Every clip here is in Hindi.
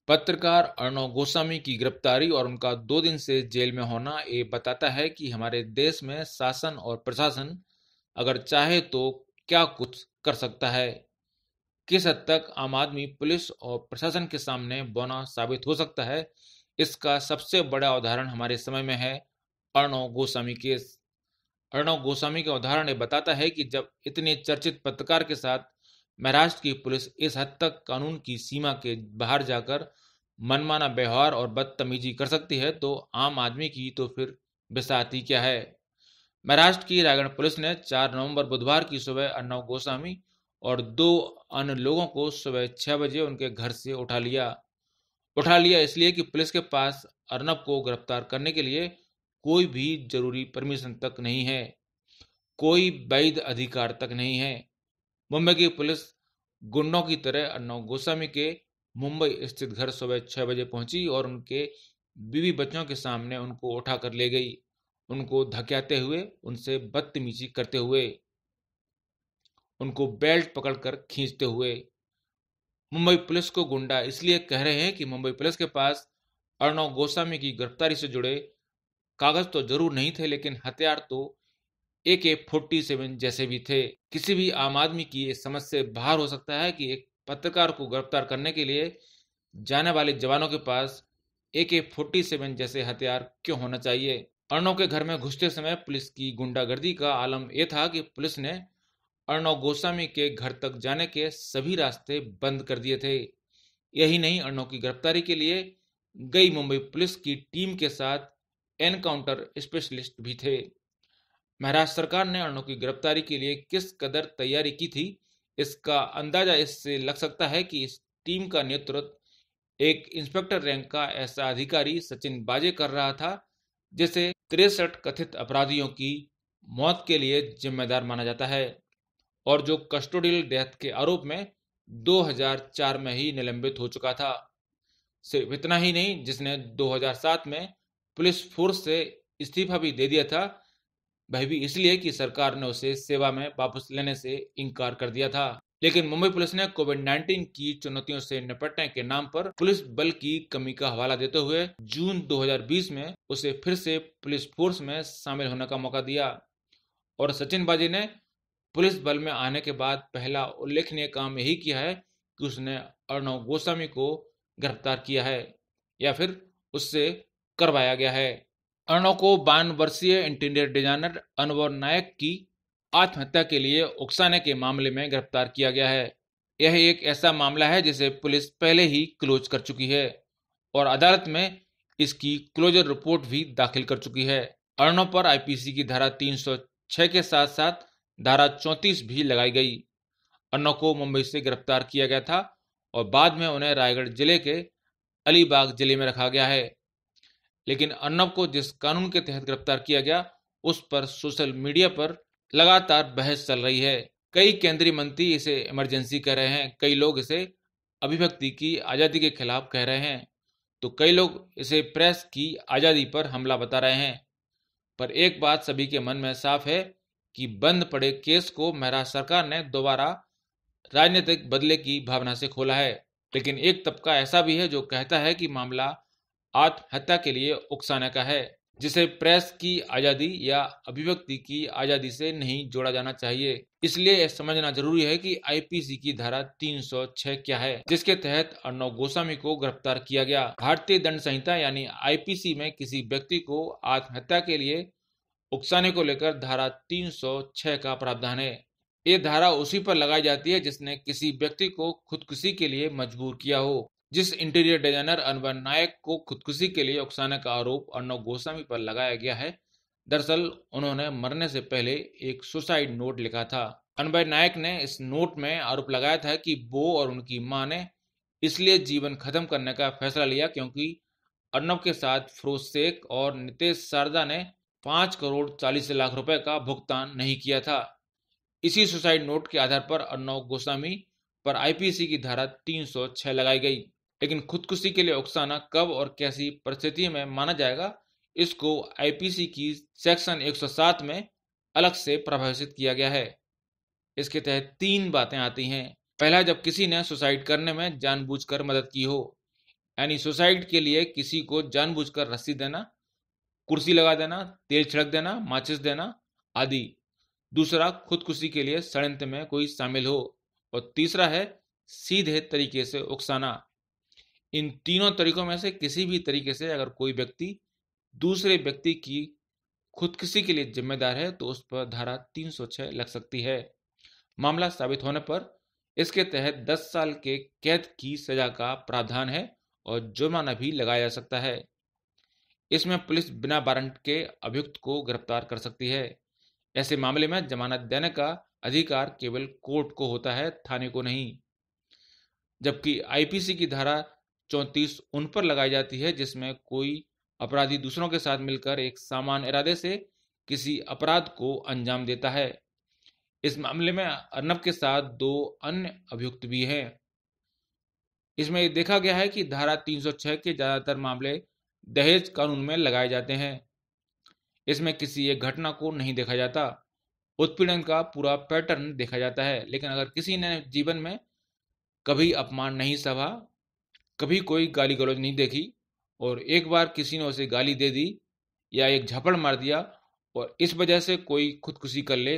पत्रकार अर्णव गोस्वामी की गिरफ्तारी और उनका 2 दिन से जेल में होना ये बताता है कि हमारे देश में शासन और प्रशासन अगर चाहे तो क्या कुछ कर सकता है। किस हद तक आम आदमी पुलिस और प्रशासन के सामने बौना साबित हो सकता है, इसका सबसे बड़ा उदाहरण हमारे समय में है अर्णव गोस्वामी केस। अर्णव गोस्वामी का उदाहरण ये बताता है कि जब इतने चर्चित पत्रकार के साथ महाराष्ट्र की पुलिस इस हद तक कानून की सीमा के बाहर जाकर मनमाना व्यवहार और बदतमीजी कर सकती है, तो आम आदमी की तो फिर बिसाती क्या है। महाराष्ट्र की रायगढ़ पुलिस ने 4 नवंबर बुधवार की सुबह अर्णव गोस्वामी और 2 अन्य लोगों को सुबह 6 बजे उनके घर से उठा लिया इसलिए कि पुलिस के पास अर्नब को गिरफ्तार करने के लिए कोई भी जरूरी परमिशन तक नहीं है, कोई वैध अधिकार तक नहीं है। मुंबई की पुलिस गुंडों की तरह अर्नव गोस्वामी के मुंबई स्थित घर सुबह 6 बजे पहुंची और उनके बीवी बच्चों के सामने उनको उठाकर ले गई, उनको धकेलते हुए, उनसे बदतमीजी करते हुए, उनको बेल्ट पकड़कर खींचते हुए। मुंबई पुलिस को गुंडा इसलिए कह रहे हैं कि मुंबई पुलिस के पास अर्णव गोस्वामी की गिरफ्तारी से जुड़े कागज तो जरूर नहीं थे, लेकिन हथियार तो AK-47 जैसे भी थे। किसी भी आम आदमी की इस समझ से बाहर हो सकता है कि एक पत्रकार को गिरफ्तार करने के लिए जाने वाले जवानों के पास AK-47 जैसे हथियार क्यों होना चाहिए। अर्णव के घर में घुसते समय पुलिस की गुंडागर्दी का आलम यह था कि पुलिस ने अर्णव गोस्वामी के घर तक जाने के सभी रास्ते बंद कर दिए थे। यही नहीं, अर्णव की गिरफ्तारी के लिए गई मुंबई पुलिस की टीम के साथ एनकाउंटर स्पेशलिस्ट भी थे। महाराष्ट्र सरकार ने अर्णव की गिरफ्तारी के लिए किस कदर तैयारी की थी, इसका अंदाजा इससे लग सकता है कि इस टीम का नेतृत्व एक इंस्पेक्टर रैंक का ऐसा अधिकारी सचिन बाजे कर रहा था जिसे 63 कथित अपराधियों की मौत के लिए जिम्मेदार माना जाता है और जो कस्टोडियल डेथ के आरोप में 2004 में ही निलंबित हो चुका था। सिर्फ इतना ही नहीं, जिसने 2007 में पुलिस फोर्स से इस्तीफा भी दे दिया था, वह भी इसलिए कि सरकार ने उसे सेवा में वापस लेने से इनकार कर दिया था। लेकिन मुंबई पुलिस ने कोविड-19 की चुनौतियों से निपटने के नाम पर पुलिस बल की कमी का हवाला देते हुए जून 2020 में उसे फिर से पुलिस फोर्स में शामिल होने का मौका दिया और सचिन बाजी ने पुलिस बल में आने के बाद पहला उल्लेखनीय काम यही किया है कि उसने अर्णव गोस्वामी को गिरफ्तार किया है या फिर उससे करवाया गया है। अर्णव को 52 वर्षीय इंटीरियर डिजाइनर अनवर नायक की आत्महत्या के लिए उकसाने के मामले में गिरफ्तार किया गया है। यह एक ऐसा मामला है जिसे पुलिस पहले ही क्लोज कर चुकी है और अदालत में इसकी क्लोजर रिपोर्ट भी दाखिल कर चुकी है। अर्णव पर IPC की धारा 306 के साथ साथ धारा 34 भी लगाई गई। अर्णव को मुंबई से गिरफ्तार किया गया था और बाद में उन्हें रायगढ़ जिले के अलीबाग जिले में रखा गया है। लेकिन अर्णव को जिस कानून के तहत गिरफ्तार किया गया, उस पर सोशल मीडिया पर लगातार बहस चल रही है। कई केंद्रीय मंत्री इसे इमरजेंसी कह रहे हैं, कई लोग इसे अभिव्यक्ति की आज़ादी के खिलाफ कह रहे हैं, तो कई लोग इसे प्रेस की आज़ादी पर हमला बता रहे हैं। पर एक बात सभी के मन में साफ है कि बंद पड़े केस को महाराष्ट्र सरकार ने दोबारा राजनीतिक बदले की भावना से खोला है। लेकिन एक तबका ऐसा भी है जो कहता है कि मामला आत्महत्या के लिए उकसाने का है, जिसे प्रेस की आज़ादी या अभिव्यक्ति की आज़ादी से नहीं जोड़ा जाना चाहिए। इसलिए यह समझना जरूरी है कि IPC की धारा 306 क्या है, जिसके तहत अर्णव गोस्वामी को गिरफ्तार किया गया। भारतीय दंड संहिता यानी IPC में किसी व्यक्ति को आत्महत्या के लिए उकसाने को लेकर धारा 306 का प्रावधान है। ये धारा उसी पर लगाई जाती है जिसने किसी व्यक्ति को खुदकुशी के लिए मजबूर किया हो। जिस इंटीरियर डिजाइनर अनवर नायक को खुदकुशी के लिए उकसाने का आरोप अर्णव गोस्वामी पर लगाया गया है, दरअसल उन्होंने मरने से पहले एक सुसाइड नोट लिखा था। अनवर नायक ने इस नोट में आरोप लगाया था कि वो और उनकी मां ने इसलिए जीवन खत्म करने का फैसला लिया क्योंकि अर्णव के साथ फिरोज शेख और नितेश शारदा ने 5 करोड़ 40 लाख रुपए का भुगतान नहीं किया था। इसी सुसाइड नोट के आधार पर अर्णव गोस्वामी पर IPC की धारा 306 लगाई गई। लेकिन खुदकुशी के लिए उकसाना कब और कैसी परिस्थिति में माना जाएगा, इसको IPC की सेक्शन 107 में अलग से परिभाषित किया गया है। इसके तहत 3 बातें आती हैं। पहला, जब किसी ने सुसाइड करने में जानबूझकर मदद की हो, यानी सुसाइड के लिए किसी को जानबूझकर रस्सी देना, कुर्सी लगा देना, तेल छिड़क देना, माचिस देना आदि। दूसरा, खुदकुशी के लिए षड्यंत्र में कोई शामिल हो। और तीसरा है सीधे तरीके से उकसाना। इन तीनों तरीकों में से किसी भी तरीके से अगर कोई व्यक्ति दूसरे व्यक्ति की खुदकुशी के लिए जिम्मेदार है तो उस पर धारा 306 लग सकती है। मामला साबित होने पर इसके तहत 10 साल के कैद की सजा का प्रावधान है और जुर्माना भी लगाया जा सकता है। इसमें पुलिस बिना वारंट के अभियुक्त को गिरफ्तार कर सकती है। ऐसे मामले में जमानत देने का अधिकार केवल कोर्ट को होता है, थाने को नहीं। जबकि आईपीसी की धारा 34 उन पर लगाई जाती है जिसमें कोई अपराधी दूसरों के साथ मिलकर एक सामान्य इरादे से किसी अपराध को अंजाम देता है। इस मामले में अर्नब के साथ 2 अन्य अभियुक्त भी हैं। इसमें देखा गया है कि धारा 306 के ज्यादातर मामले दहेज कानून में लगाए जाते हैं। इसमें किसी एक घटना को नहीं देखा जाता, उत्पीड़न का पूरा पैटर्न देखा जाता है। लेकिन अगर किसी ने जीवन में कभी अपमान नहीं सहा, कभी कोई गाली गलौज नहीं देखी और एक बार किसी ने उसे गाली दे दी या एक झपड़ मार दिया और इस वजह से कोई खुदकुशी कर ले,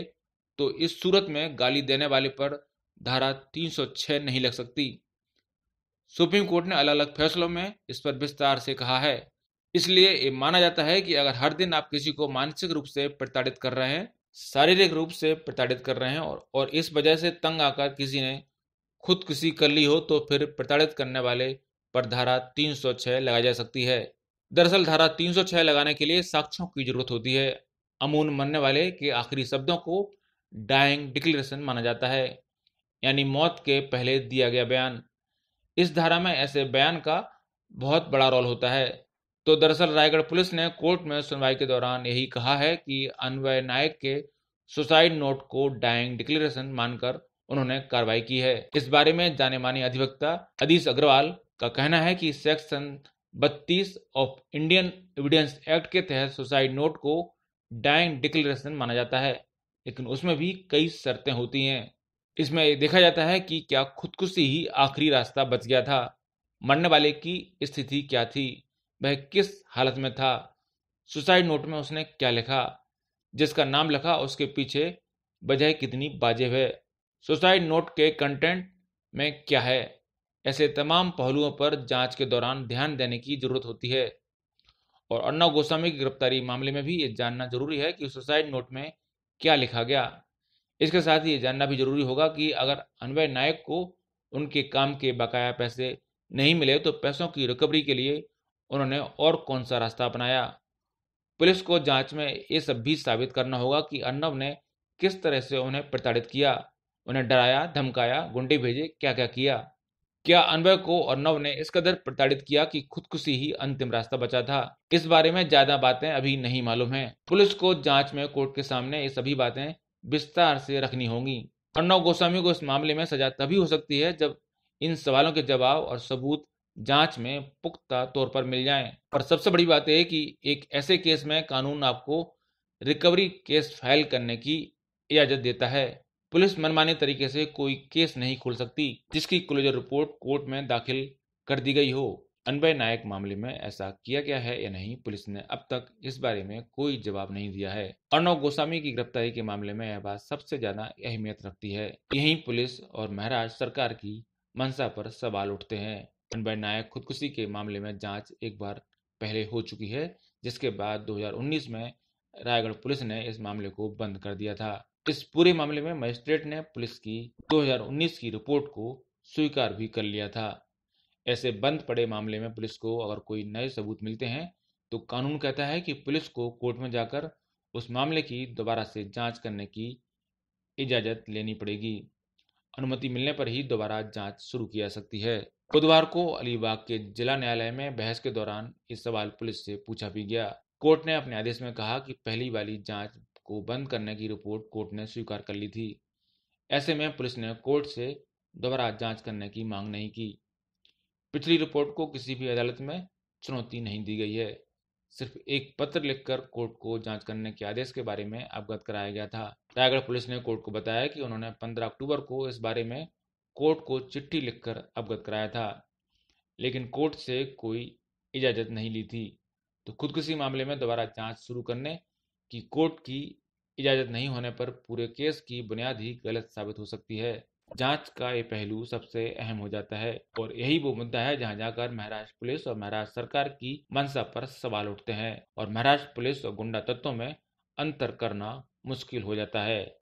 तो इस सूरत में गाली देने वाले पर धारा 306 नहीं लग सकती। सुप्रीम कोर्ट ने अलग अलग फैसलों में इस पर विस्तार से कहा है। इसलिए ये माना जाता है कि अगर हर दिन आप किसी को मानसिक रूप से प्रताड़ित कर रहे हैं, शारीरिक रूप से प्रताड़ित कर रहे हैं और इस वजह से तंग आकर किसी ने खुदकुशी कर ली हो, तो फिर प्रताड़ित करने वाले पर धारा 306 लगाई जा सकती है। दरअसल धारा 306 लगाने के लिए साक्ष्यों की जरूरत होती है। अमून मरने वाले के आखिरी शब्दों को डाइंग डिक्लेरेशन माना जाता है, यानी मौत के पहले दिया गया बयान। इस धारा में ऐसे बयान का बहुत बड़ा रोल होता है। तो दरअसल रायगढ़ पुलिस ने कोर्ट में सुनवाई के दौरान यही कहा है कि अन्वय नायक के सुसाइड नोट को डाइंग डिक्लेरेशन मानकर उन्होंने कार्रवाई की है। इस बारे में जाने माने अधिवक्ता अदीश अग्रवाल का कहना है कि section 32 of Indian evidence act के तहत सुसाइड नोट को डाइंग डिक्लेरेशन माना जाता है, लेकिन उसमें भी कई शर्तें होती हैं। इसमें देखा जाता है कि क्या खुदकुशी ही आखिरी रास्ता बच गया था, मरने वाले की स्थिति क्या थी, वह किस हालत में था, सुसाइड नोट में उसने क्या लिखा, जिसका नाम लिखा उसके पीछे वजह कितनी वाजिब है, सुसाइड नोट के कंटेंट में क्या है। ऐसे तमाम पहलुओं पर जांच के दौरान ध्यान देने की जरूरत होती है। और अर्नब गोस्वामी की गिरफ्तारी मामले में भी ये जानना जरूरी है कि सुसाइड नोट में क्या लिखा गया। इसके साथ ही ये जानना भी जरूरी होगा कि अगर अन्वय नायक को उनके काम के बकाया पैसे नहीं मिले तो पैसों की रिकवरी के लिए उन्होंने और कौन सा रास्ता अपनाया। पुलिस को जांच में ये सब भी साबित करना होगा कि अर्नब ने किस तरह से उन्हें प्रताड़ित किया, उन्हें डराया, धमकाया, गुंडे भेजे, क्या क्या किया। क्या अन्वय को अर्नब ने इस कदर प्रताड़ित किया कि खुदकुशी ही अंतिम रास्ता बचा था? इस बारे में ज्यादा बातें अभी नहीं मालूम है। पुलिस को जांच में कोर्ट के सामने ये सभी बातें विस्तार से रखनी होंगी। अर्नब गोस्वामी को इस मामले में सजा तभी हो सकती है जब इन सवालों के जवाब और सबूत जांच में पुख्ता तौर पर मिल जाएं। और सबसे बड़ी बात यह है कि एक ऐसे केस में कानून आपको रिकवरी केस फाइल करने की इजाजत देता है। पुलिस मनमाने तरीके से कोई केस नहीं खोल सकती जिसकी क्लोजर रिपोर्ट कोर्ट में दाखिल कर दी गई हो। अन्वय नायक मामले में ऐसा किया गया है या नहीं, पुलिस ने अब तक इस बारे में कोई जवाब नहीं दिया है। अर्नब गोस्वामी की गिरफ्तारी के मामले में यह बात सबसे ज्यादा अहमियत रखती है। यहीं पुलिस और महाराष्ट्र सरकार की मंशा पर सवाल उठते हैं। अन्वय नायक खुदकुशी के मामले में जांच एक बार पहले हो चुकी है, जिसके बाद 2019 में रायगढ़ पुलिस ने इस मामले को बंद कर दिया था। इस पूरे मामले में मजिस्ट्रेट ने पुलिस की 2019 की रिपोर्ट को स्वीकार भी कर लिया था। ऐसे बंद पड़े मामले में पुलिस को अगर कोई नए सबूत मिलते हैं तो कानून कहता है कि पुलिस को कोर्ट में जाकर उस मामले की दोबारा से जांच करने की इजाजत लेनी पड़ेगी। अनुमति मिलने पर ही दोबारा जांच शुरू की जा सकती है। बुधवार को अलीबाग के जिला न्यायालय में बहस के दौरान इस सवाल पुलिस से पूछा भी गया। कोर्ट ने अपने आदेश में कहा कि पहली वाली जांच को बंद करने की रिपोर्ट कोर्ट ने स्वीकार कर ली थी। ऐसे में पुलिस ने कोर्ट से दोबारा जांच करने की मांग नहीं की। पिछली रिपोर्ट को किसी भी अदालत में चुनौती नहीं दी गई है। सिर्फ एक पत्र लिखकर कोर्ट को जांच करने के आदेश के बारे में अवगत कराया गया था। रायगढ़ पुलिस ने कोर्ट को बताया कि उन्होंने 15 अक्टूबर को इस बारे में कोर्ट को चिट्ठी लिखकर अवगत कराया था। लेकिन कोर्ट से कोई इजाज़त नहीं ली थी। तो खुदकुशी मामले में दोबारा जांच शुरू करने की कोर्ट की इजाज़त नहीं होने पर पूरे केस की बुनियाद ही गलत साबित हो सकती है। जांच का ये पहलू सबसे अहम हो जाता है और यही वो मुद्दा है जहां जाकर महाराष्ट्र पुलिस और महाराष्ट्र सरकार की मंशा पर सवाल उठते हैं और महाराष्ट्र पुलिस और गुंडा तत्वों में अंतर करना मुश्किल हो जाता है।